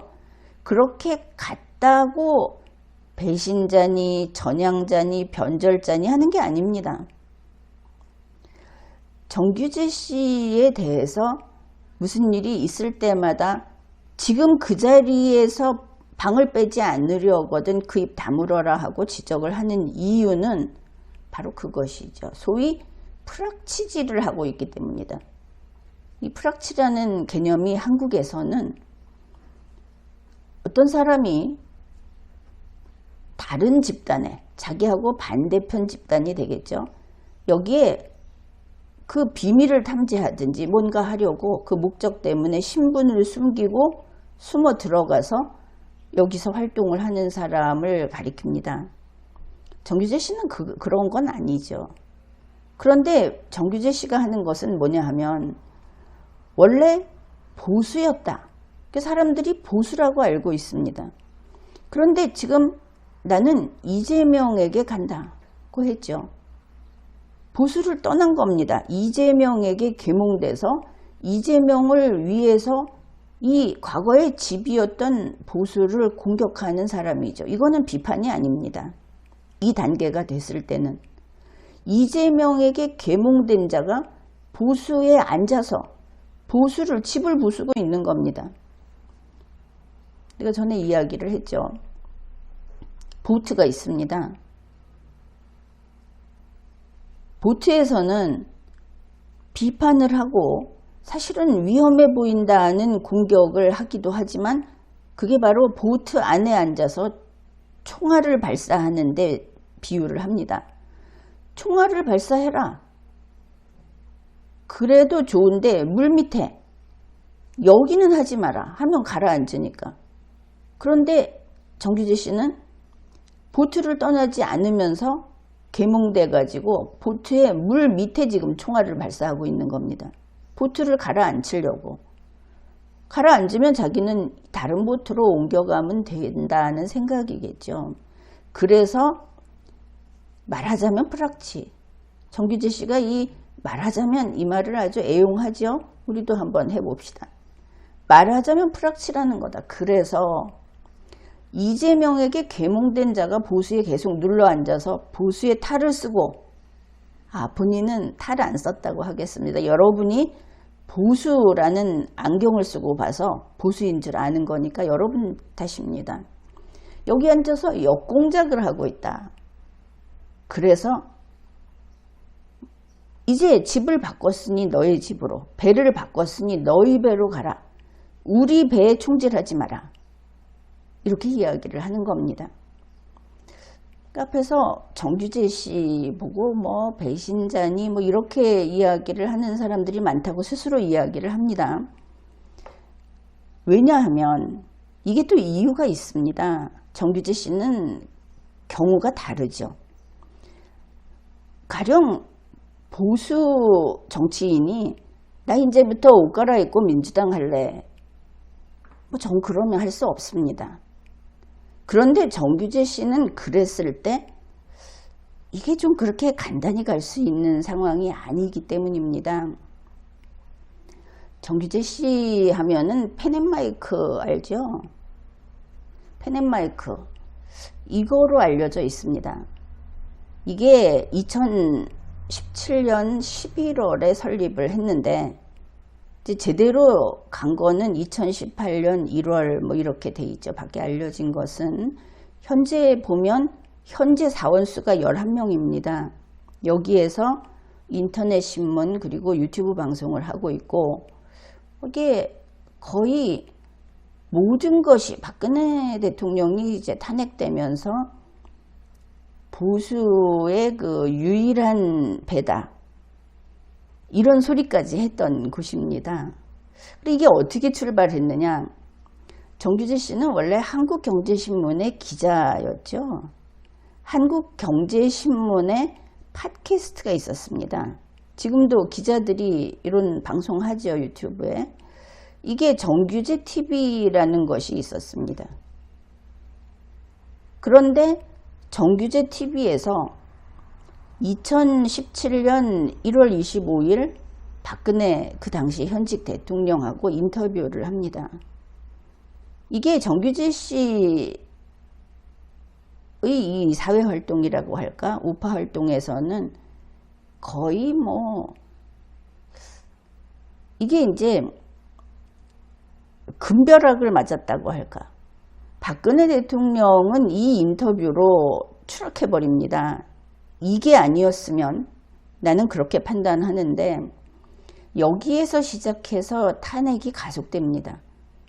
그렇게 갔다고 배신자니 전향자니 변절자니 하는 게 아닙니다. 정규재 씨에 대해서 무슨 일이 있을 때마다 지금 그 자리에서 방을 빼지 않으려거든 그 입 다물어라 하고 지적을 하는 이유는 바로 그것이죠. 소위 프락치질을 하고 있기 때문이다. 이 프락치라는 개념이 한국에서는 어떤 사람이 다른 집단에, 자기하고 반대편 집단이 되겠죠. 여기에 그 비밀을 탐지하든지 뭔가 하려고 그 목적 때문에 신분을 숨기고 숨어 들어가서 여기서 활동을 하는 사람을 가리킵니다. 정규재 씨는 그런 건 아니죠. 그런데 정규재 씨가 하는 것은 뭐냐 하면 원래 보수였다. 사람들이 보수라고 알고 있습니다. 그런데 지금 나는 이재명에게 간다고 했죠. 보수를 떠난 겁니다. 이재명에게 계몽돼서 이재명을 위해서 이 과거의 집이었던 보수를 공격하는 사람이죠. 이거는 비판이 아닙니다. 이 단계가 됐을 때는 이재명에게 계몽된 자가 보수에 앉아서 보수를 집을 부수고 있는 겁니다. 내가 전에 이야기를 했죠. 보트가 있습니다. 보트에서는 비판을 하고 사실은 위험해 보인다는 공격을 하기도 하지만 그게 바로 보트 안에 앉아서 총알을 발사하는데 비유를 합니다. 총알을 발사해라. 그래도 좋은데 물 밑에 여기는 하지 마라 하면 가라앉으니까. 그런데 정규재 씨는 보트를 떠나지 않으면서 계몽돼 가지고 보트의 물 밑에 지금 총알을 발사하고 있는 겁니다. 보트를 가라앉히려고. 가라앉으면 자기는 다른 보트로 옮겨가면 된다는 생각이겠죠. 그래서 말하자면 프락치. 정규재 씨가 이 말하자면 이 말을 아주 애용하죠. 우리도 한번 해봅시다. 말하자면 프락치라는 거다. 그래서 이재명에게 계몽된 자가 보수에 계속 눌러앉아서 보수의 탈을 쓰고 본인은 탈 안 썼다고 하겠습니다. 여러분이 보수라는 안경을 쓰고 봐서 보수인 줄 아는 거니까 여러분 탓입니다. 여기 앉아서 역공작을 하고 있다. 그래서 이제 집을 바꿨으니 너의 집으로, 배를 바꿨으니 너희 배로 가라. 우리 배에 총질하지 마라. 이렇게 이야기를 하는 겁니다. 카페에서 정규재 씨 보고 뭐 배신자니 뭐 이렇게 이야기를 하는 사람들이 많다고 스스로 이야기를 합니다. 왜냐하면 이게 또 이유가 있습니다. 정규재 씨는 경우가 다르죠. 가령 보수 정치인이 나 이제부터 옷 갈아입고 민주당 할래. 전 그러면 할 수 없습니다. 그런데 정규재 씨는 그랬을 때 이게 좀 그렇게 간단히 갈 수 있는 상황이 아니기 때문입니다. 정규재 씨 하면은 펜앤마이크 알죠? 펜앤마이크 이거로 알려져 있습니다. 이게 2017년 11월에 설립을 했는데 이제 제대로 간 거는 2018년 1월 뭐 이렇게 돼 있죠. 밖에 알려진 것은 현재 보면 현재 사원수가 11명입니다. 여기에서 인터넷 신문 그리고 유튜브 방송을 하고 있고 이게 거의 모든 것이 박근혜 대통령이 이제 탄핵되면서 보수의 그 유일한 배다. 이런 소리까지 했던 곳입니다. 그리고 이게 어떻게 출발했느냐. 정규재 씨는 원래 한국경제신문의 기자였죠. 한국경제신문에 팟캐스트가 있었습니다. 지금도 기자들이 이런 방송하죠. 유튜브에. 이게 정규재 TV라는 것이 있었습니다. 그런데 정규재 TV에서 2017년 1월 25일 박근혜 그 당시 현직 대통령하고 인터뷰를 합니다. 이게 정규재 씨의 이 사회활동이라고 할까? 우파활동에서는 거의 뭐 이게 이제 금벼락을 맞았다고 할까? 박근혜 대통령은 이 인터뷰로 추락해버립니다. 이게 아니었으면 나는 그렇게 판단하는데 여기에서 시작해서 탄핵이 가속됩니다.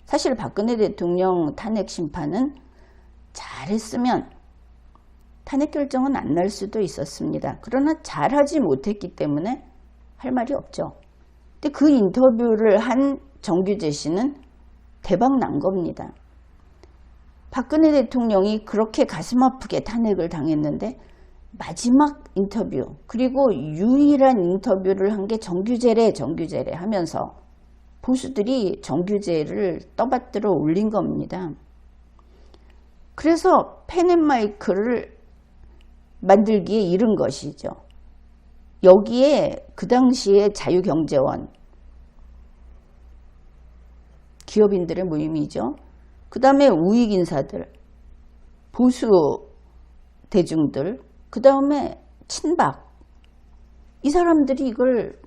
사실 박근혜 대통령 탄핵 심판은 잘했으면 탄핵 결정은 안 날 수도 있었습니다. 그러나 잘하지 못했기 때문에 할 말이 없죠. 근데 그 인터뷰를 한 정규재 씨는 대박 난 겁니다. 박근혜 대통령이 그렇게 가슴 아프게 탄핵을 당했는데 마지막 인터뷰, 그리고 유일한 인터뷰를 한 게 정규재래 하면서 보수들이 정규재를 떠받들어 올린 겁니다. 그래서 펜앤마이크를 만들기에 이른 것이죠. 여기에 그 당시에 자유경제원, 기업인들의 모임이죠. 그 다음에 우익인사들, 보수 대중들, 그 다음에 친박, 이 사람들이 이걸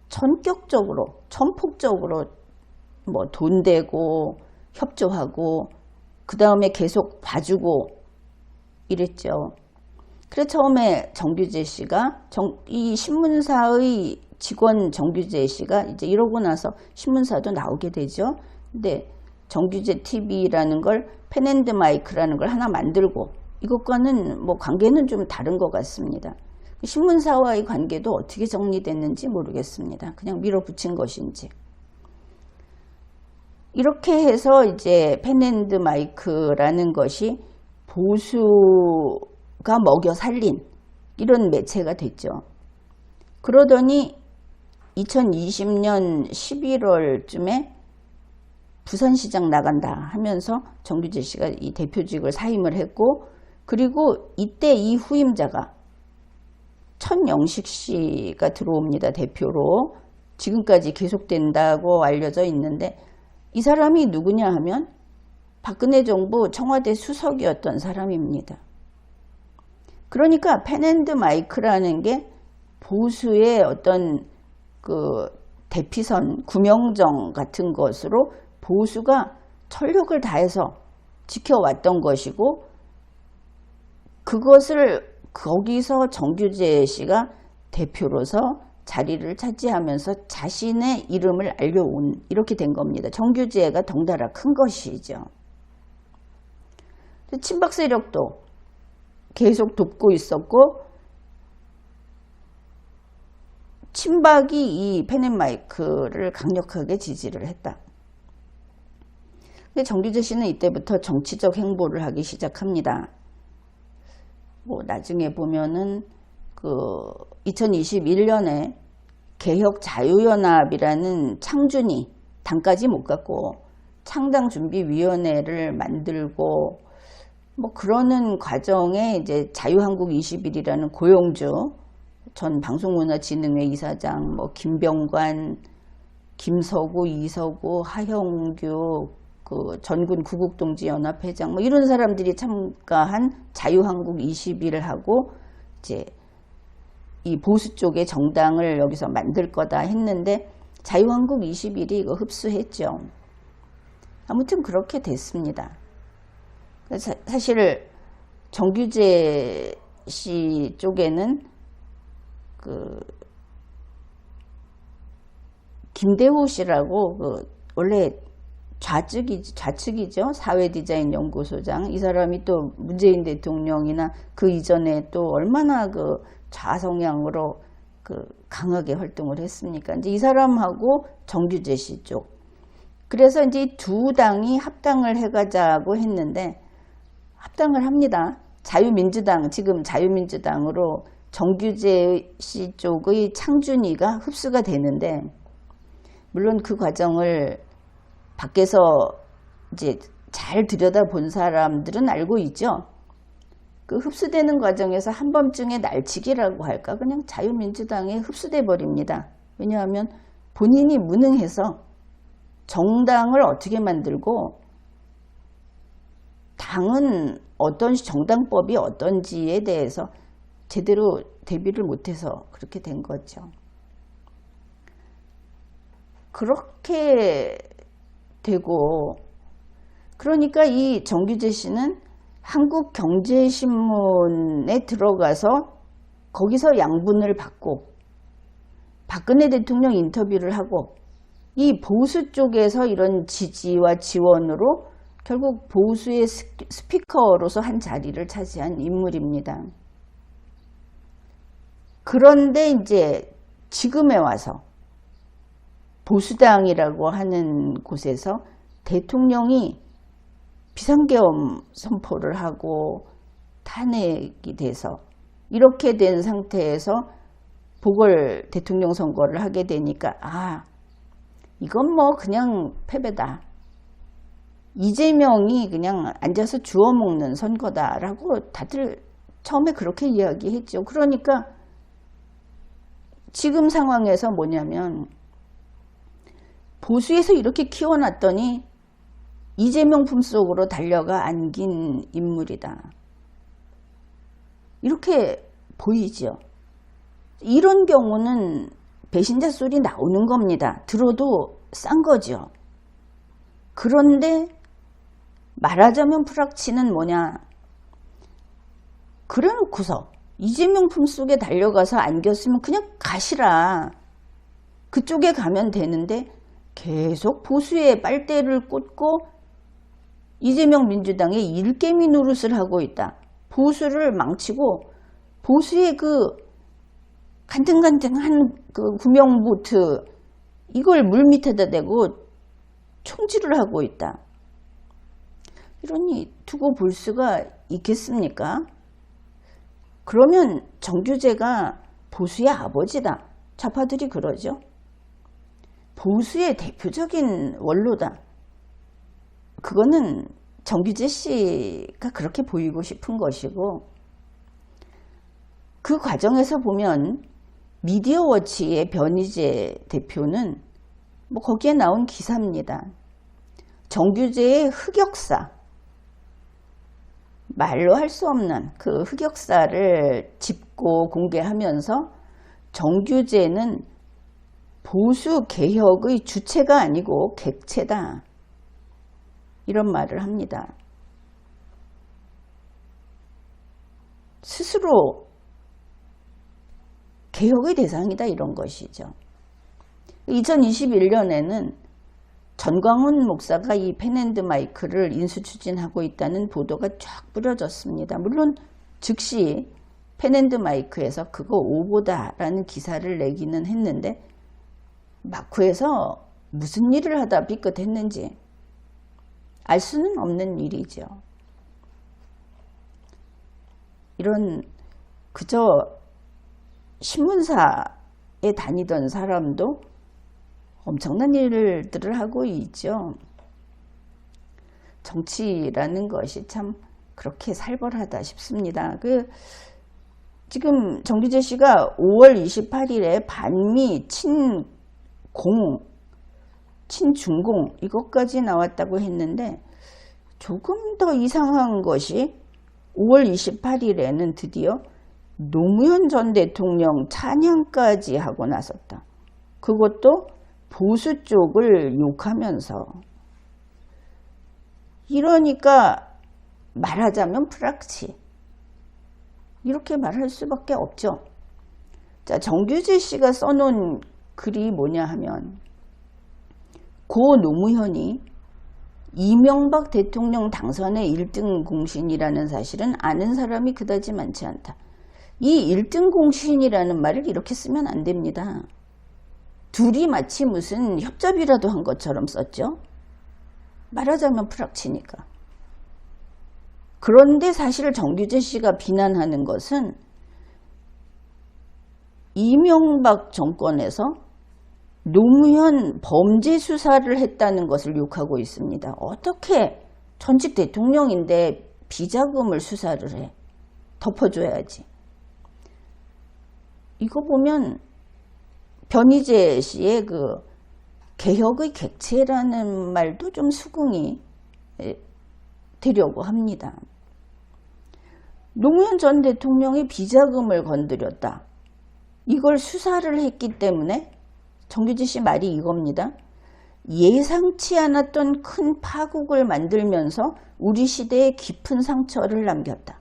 전격적으로, 전폭적으로 뭐 돈 대고 협조하고 그 다음에 계속 봐주고 이랬죠. 그래서 처음에 정규재 씨가 이 신문사의 직원 정규재 씨가 이제 이러고 나서 신문사도 나오게 되죠. 근데 정규재 TV라는 걸 펜앤드마이크라는 걸 하나 만들고, 이것과는 뭐 관계는 좀 다른 것 같습니다. 신문사와의 관계도 어떻게 정리됐는지 모르겠습니다. 그냥 밀어붙인 것인지. 이렇게 해서 이제 펜앤드마이크라는 것이 보수가 먹여 살린 이런 매체가 됐죠. 그러더니 2020년 11월쯤에 부산시장 나간다 하면서 정규재 씨가 이 대표직을 사임을 했고, 그리고 이때 이 후임자가 천영식 씨가 들어옵니다. 대표로. 지금까지 계속된다고 알려져 있는데, 이 사람이 누구냐 하면 박근혜 정부 청와대 수석이었던 사람입니다. 그러니까 펜앤드마이크라는 게 보수의 어떤 그 대피선, 구명정 같은 것으로 보수가 전력을 다해서 지켜왔던 것이고, 그것을 거기서 정규재 씨가 대표로서 자리를 차지하면서 자신의 이름을 알려온, 이렇게 된 겁니다. 정규재가 덩달아 큰 것이죠. 친박 세력도 계속 돕고 있었고, 친박이 이 펜앤마이크를 강력하게 지지를 했다. 근데 정규재 씨는 이때부터 정치적 행보를 하기 시작합니다. 뭐 나중에 보면은 그 2021년에 개혁자유연합이라는 창준이 당까지 못 갔고 창당준비위원회를 만들고 뭐 그러는 과정에 이제 자유한국21이라는 고용주 전 방송문화진흥회 이사장, 뭐 김병관, 김서구, 이서구, 하형규, 그 전군 구국동지연합회장, 뭐 이런 사람들이 참가한 자유한국21하고 이제 이 보수 쪽의 정당을 여기서 만들 거다 했는데 자유한국21이 이거 흡수했죠. 아무튼 그렇게 됐습니다. 사실 정규재 씨 쪽에는 그 김대호 씨라고 그 원래 좌측이죠. 사회디자인연구소장. 이 사람이 또 문재인 대통령이나 그 이전에 또 얼마나 그 좌성향으로 그 강하게 활동을 했습니까? 이제 이 사람하고 정규재 씨 쪽. 그래서 이제 두 당이 합당을 해가자고 했는데 합당을 합니다. 자유민주당, 지금 자유민주당으로 정규재 씨 쪽의 창준이가 흡수가 되는데, 물론 그 과정을 밖에서 이제 잘 들여다본 사람들은 알고 있죠. 그 흡수되는 과정에서 한 번쯤에 날치기라고 할까, 그냥 자유민주당에 흡수돼 버립니다. 왜냐하면 본인이 무능해서 정당을 어떻게 만들고 당은 정당법이 어떤지에 대해서 제대로 대비를 못해서 그렇게 된 거죠. 그렇게 되고, 그러니까 이 정규재 씨는 한국경제신문에 들어가서 거기서 양분을 받고 박근혜 대통령 인터뷰를 하고 이 보수 쪽에서 이런 지지와 지원으로 결국 보수의 스피커로서 한 자리를 차지한 인물입니다. 그런데 이제 지금에 와서 보수당이라고 하는 곳에서 대통령이 비상계엄 선포를 하고 탄핵이 돼서 이렇게 된 상태에서 보궐 대통령 선거를 하게 되니까 이건 뭐 그냥 패배다. 이재명이 그냥 앉아서 주워먹는 선거다라고 다들 처음에 그렇게 이야기했죠. 그러니까 지금 상황에서 뭐냐면 보수에서 이렇게 키워놨더니 이재명 품속으로 달려가 안긴 인물이다. 이렇게 보이죠. 이런 경우는 배신자 소리 나오는 겁니다. 들어도 싼 거죠. 그런데 말하자면 프락치는 뭐냐. 그래 놓고서 이재명 품속에 달려가서 안겼으면 그냥 가시라. 그쪽에 가면 되는데 계속 보수의 빨대를 꽂고 이재명 민주당의 일개미 노릇을 하고 있다. 보수를 망치고 보수의 그 간등간등한 그 구명보트 이걸 물밑에다 대고 총질을 하고 있다. 이러니 두고 볼 수가 있겠습니까? 그러면 정규재가 보수의 아버지다. 좌파들이 그러죠. 보수의 대표적인 원로다. 그거는 정규재 씨가 그렇게 보이고 싶은 것이고, 그 과정에서 보면 미디어워치의 변희재 대표는 뭐 거기에 나온 기사입니다. 정규재의 흑역사, 말로 할 수 없는 그 흑역사를 짚고 공개하면서 정규재는 보수 개혁의 주체가 아니고 객체다. 이런 말을 합니다. 스스로 개혁의 대상이다 이런 것이죠. 2021년에는 전광훈 목사가 이 펜앤드 마이크를 인수 추진하고 있다는 보도가 쫙 뿌려졌습니다. 물론 즉시 펜앤드 마이크에서 그거 오보다라는 기사를 내기는 했는데 마쿠에서 무슨 일을 하다 삐끗했는지 알 수는 없는 일이죠. 이런 그저 신문사에 다니던 사람도 엄청난 일들을 하고 있죠. 정치라는 것이 참 그렇게 살벌하다 싶습니다. 지금 정규재 씨가 5월 28일에 반미 친중공 이것까지 나왔다고 했는데 조금 더 이상한 것이 5월 28일에는 드디어 노무현 전 대통령 찬양까지 하고 나섰다. 그것도 보수 쪽을 욕하면서. 이러니까 말하자면 프락치. 이렇게 말할 수밖에 없죠. 자, 정규재 씨가 써놓은 글이 뭐냐 하면 고 노무현이 이명박 대통령 당선의 1등 공신이라는 사실은 아는 사람이 그다지 많지 않다. 이 1등 공신이라는 말을 이렇게 쓰면 안 됩니다. 둘이 마치 무슨 협잡이라도 한 것처럼 썼죠. 말하자면 프락치니까. 그런데 사실 정규재 씨가 비난하는 것은 이명박 정권에서 노무현 범죄 수사를 했다는 것을 욕하고 있습니다. 어떻게 전직 대통령인데 비자금을 수사를 해? 덮어줘야지. 이거 보면 변희재 씨의 그 개혁의 객체라는 말도 좀 수긍이 되려고 합니다. 노무현 전 대통령이 비자금을 건드렸다. 이걸 수사를 했기 때문에 정규재 씨 말이 이겁니다. 예상치 않았던 큰 파국을 만들면서 우리 시대에 깊은 상처를 남겼다.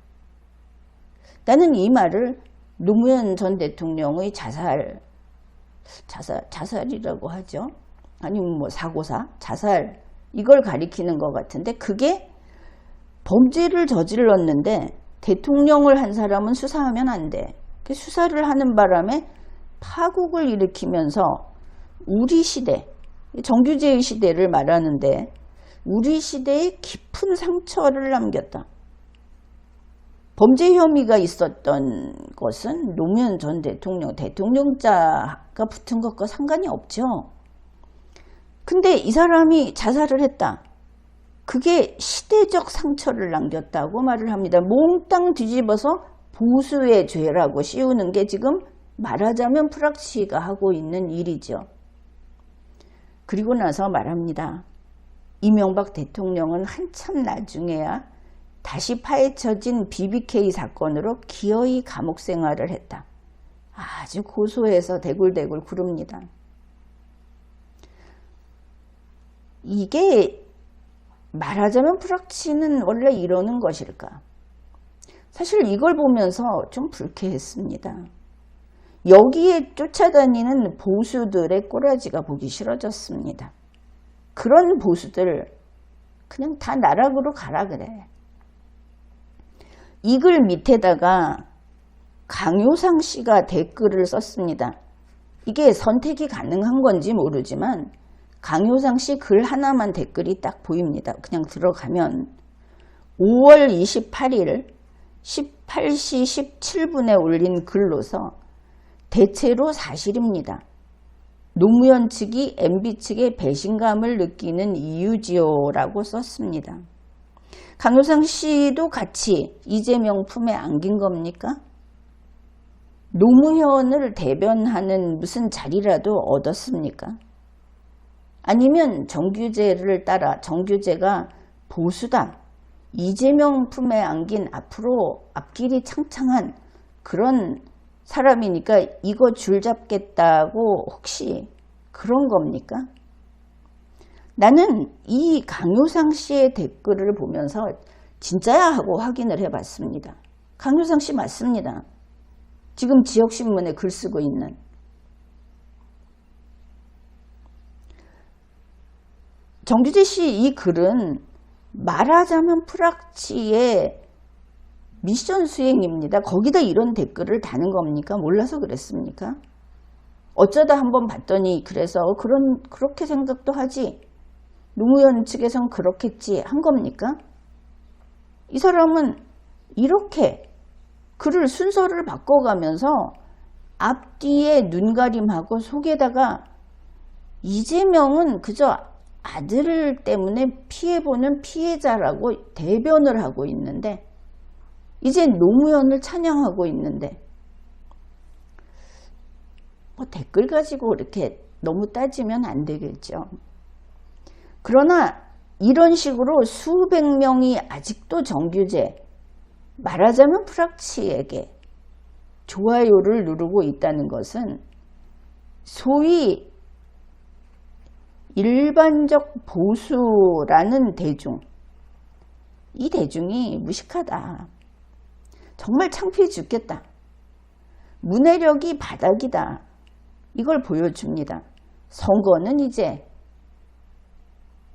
나는 이 말을 노무현 전 대통령의 자살이라고 하죠. 아니면 뭐 사고사, 자살 이걸 가리키는 것 같은데, 그게 범죄를 저질렀는데 대통령을 한 사람은 수사하면 안 돼. 수사를 하는 바람에 파국을 일으키면서 우리 시대, 정규제의 시대를 말하는데 우리 시대에 깊은 상처를 남겼다. 범죄 혐의가 있었던 것은 노무현 전 대통령자가 붙은 것과 상관이 없죠. 근데 이 사람이 자살을 했다. 그게 시대적 상처를 남겼다고 말을 합니다. 몽땅 뒤집어서 보수의 죄라고 씌우는 게 지금 말하자면 프락치가 하고 있는 일이죠. 그리고 나서 말합니다. 이명박 대통령은 한참 나중에야 다시 파헤쳐진 BBK 사건으로 기어이 감옥 생활을 했다. 아주 고소해서 대굴대굴 구릅니다. 이게 말하자면 프락치는 원래 이러는 것일까? 사실 이걸 보면서 좀 불쾌했습니다. 여기에 쫓아다니는 보수들의 꼬라지가 보기 싫어졌습니다. 그런 보수들 그냥 다 나락으로 가라 그래. 이 글 밑에다가 강효상 씨가 댓글을 썼습니다. 이게 선택이 가능한 건지 모르지만 강효상 씨 글 하나만 댓글이 딱 보입니다. 그냥 들어가면 5월 28일 18시 17분에 올린 글로서 대체로 사실입니다. 노무현 측이 MB 측의 배신감을 느끼는 이유지요라고 썼습니다. 강효상 씨도 같이 이재명 품에 안긴 겁니까? 노무현을 대변하는 무슨 자리라도 얻었습니까? 아니면 정규제를 따라 정규제가 보수다, 이재명 품에 안긴 앞으로 앞길이 창창한 그런 사람이니까 이거 줄 잡겠다고 혹시 그런 겁니까? 나는 이 강효상 씨의 댓글을 보면서 진짜야 하고 확인을 해봤습니다. 강효상 씨 맞습니다. 지금 지역신문에 글 쓰고 있는. 정규제 씨 이 글은 말하자면 프락치의 미션 수행입니다. 거기다 이런 댓글을 다는 겁니까? 몰라서 그랬습니까? 어쩌다 한번 봤더니 그래서 그렇게 생각도 하지. 노무현 측에선 그렇겠지 한 겁니까? 이 사람은 이렇게 글을 순서를 바꿔가면서 앞뒤에 눈가림하고 속에다가 이재명은 그저 아들 때문에 피해보는 피해자라고 대변을 하고 있는데 이제 노무현을 찬양하고 있는데 뭐 댓글 가지고 이렇게 너무 따지면 안 되겠죠. 그러나 이런 식으로 수백 명이 아직도 정규제, 말하자면 프락치에게 좋아요를 누르고 있다는 것은 소위 일반적 보수라는 대중, 이 대중이 무식하다. 정말 창피해 죽겠다. 문해력이 바닥이다. 이걸 보여줍니다. 선거는 이제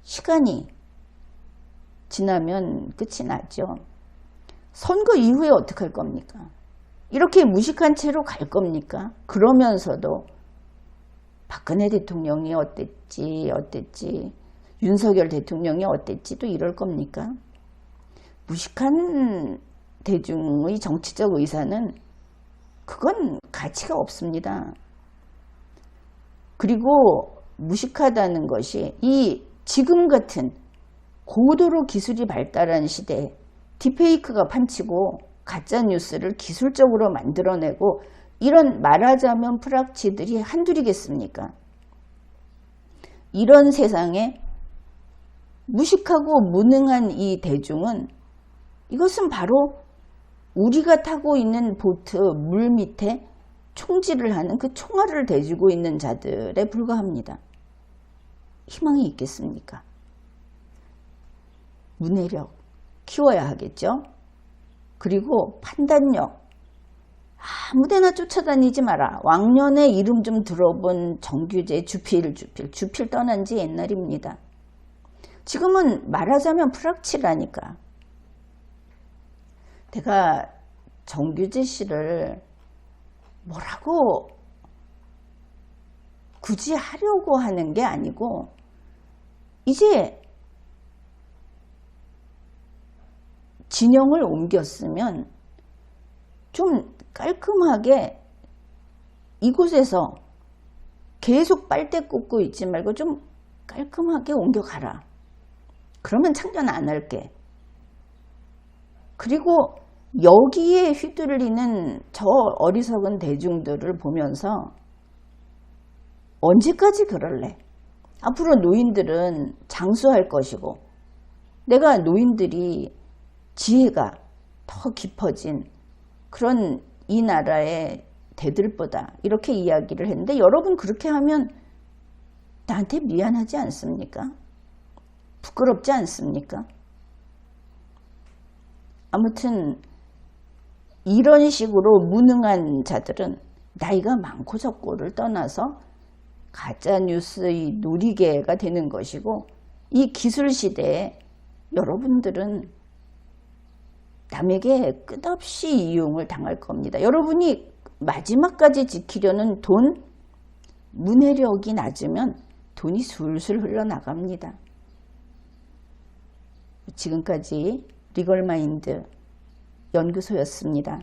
시간이 지나면 끝이 나죠. 선거 이후에 어떻게 할 겁니까? 이렇게 무식한 채로 갈 겁니까? 그러면서도 박근혜 대통령이 어땠지, 윤석열 대통령이 어땠지 또 이럴 겁니까? 무식한 대중의 정치적 의사는 그건 가치가 없습니다. 그리고 무식하다는 것이 이 지금 같은 고도로 기술이 발달한 시대에 딥페이크가 판치고 가짜뉴스를 기술적으로 만들어내고 이런 말하자면 프락치들이 한둘이겠습니까? 이런 세상에 무식하고 무능한 이 대중은 이것은 바로 우리가 타고 있는 보트 물 밑에 총질을 하는 그 총알을 대주고 있는 자들에 불과합니다. 희망이 있겠습니까? 문해력 키워야 하겠죠. 그리고 판단력, 아무데나 쫓아다니지 마라. 왕년에 이름 좀 들어본 정규제 주필 떠난 지 옛날입니다. 지금은 말하자면 프락치라니까. 내가 정규재 씨를 뭐라고 굳이 하려고 하는 게 아니고, 이제 진영을 옮겼으면 좀 깔끔하게 이곳에서 계속 빨대 꽂고 있지 말고 좀 깔끔하게 옮겨가라. 그러면 참견 안 할게. 그리고 여기에 휘둘리는 저 어리석은 대중들을 보면서 언제까지 그럴래? 앞으로 노인들은 장수할 것이고, 내가 노인들이 지혜가 더 깊어진 그런 이 나라의 대들보다 이렇게 이야기를 했는데, 여러분 그렇게 하면 나한테 미안하지 않습니까? 부끄럽지 않습니까? 아무튼 이런 식으로 무능한 자들은 나이가 많고 적고를 떠나서 가짜뉴스의 놀이개가 되는 것이고, 이 기술시대에 여러분들은 남에게 끝없이 이용을 당할 겁니다. 여러분이 마지막까지 지키려는 돈, 문해력이 낮으면 돈이 술술 흘러나갑니다. 지금까지 리걸마인드 연구소였습니다.